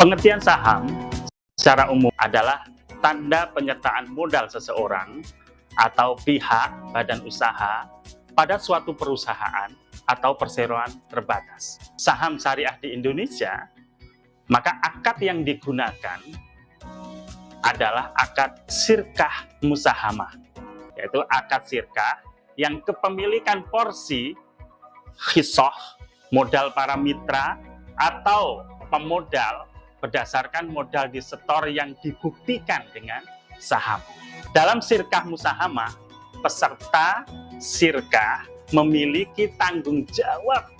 Pengertian saham secara umum adalah tanda penyertaan modal seseorang atau pihak badan usaha pada suatu perusahaan atau perseroan terbatas. Saham syariah di Indonesia, maka akad yang digunakan adalah akad syirkah musahamah, yaitu akad syirkah yang kepemilikan porsi hisoh, modal para mitra atau pemodal berdasarkan modal disetor yang dibuktikan dengan saham. Dalam syirkah musahamah, peserta syirkah memiliki tanggung jawab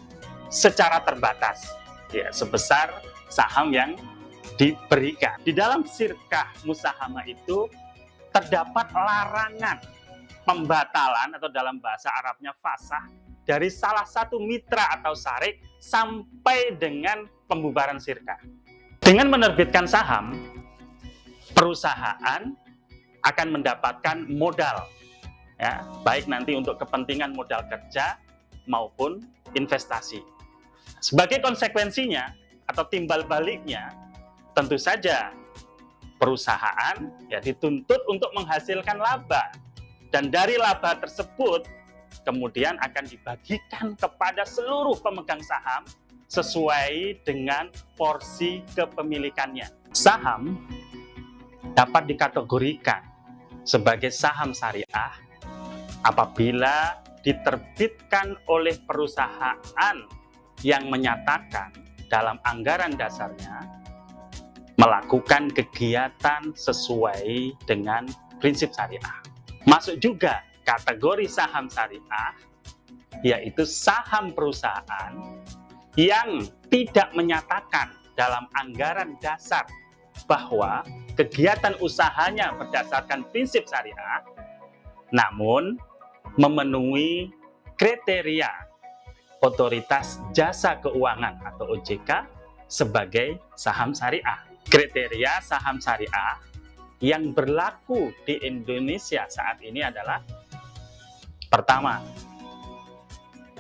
secara terbatas, ya, sebesar saham yang diberikan. Di dalam syirkah musahamah itu terdapat larangan pembatalan atau dalam bahasa Arabnya fasah dari salah satu mitra atau syarik sampai dengan pembubaran syirkah. Dengan menerbitkan saham, perusahaan akan mendapatkan modal, ya, baik nanti untuk kepentingan modal kerja maupun investasi. Sebagai konsekuensinya atau timbal baliknya, tentu saja perusahaan ya dituntut untuk menghasilkan laba, dan dari laba tersebut kemudian akan dibagikan kepada seluruh pemegang saham sesuai dengan porsi kepemilikannya. Saham dapat dikategorikan sebagai saham syariah apabila diterbitkan oleh perusahaan yang menyatakan dalam anggaran dasarnya melakukan kegiatan sesuai dengan prinsip syariah. Masuk juga kategori saham syariah, yaitu saham perusahaan yang tidak menyatakan dalam anggaran dasar bahwa kegiatan usahanya berdasarkan prinsip syariah, namun memenuhi kriteria Otoritas Jasa Keuangan atau OJK sebagai saham syariah. Kriteria saham syariah yang berlaku di Indonesia saat ini adalah: pertama,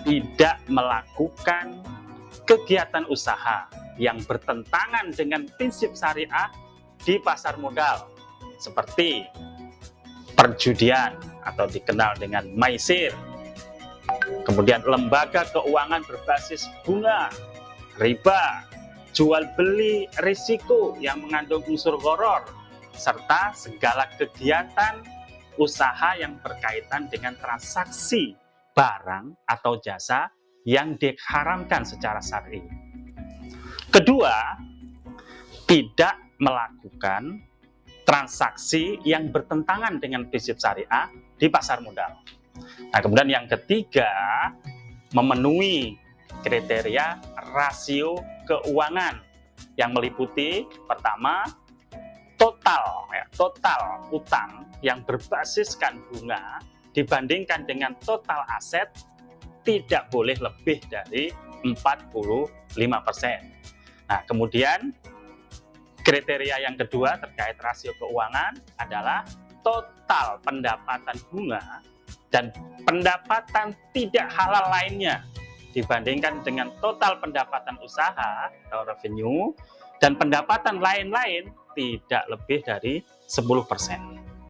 tidak melakukan kegiatan usaha yang bertentangan dengan prinsip syariah di pasar modal, seperti perjudian atau dikenal dengan maisir, kemudian lembaga keuangan berbasis bunga, riba, jual beli risiko yang mengandung unsur gharar, serta segala kegiatan usaha yang berkaitan dengan transaksi barang atau jasa yang diharamkan secara syar'i. Kedua, tidak melakukan transaksi yang bertentangan dengan prinsip syariah di pasar modal. Nah, kemudian yang ketiga, memenuhi kriteria rasio keuangan yang meliputi: pertama, total utang yang berbasiskan bunga dibandingkan dengan total aset tidak boleh lebih dari 45%. Nah, kemudian kriteria yang kedua terkait rasio keuangan adalah total pendapatan bunga dan pendapatan tidak halal lainnya dibandingkan dengan total pendapatan usaha atau revenue dan pendapatan lain-lain tidak lebih dari 10%.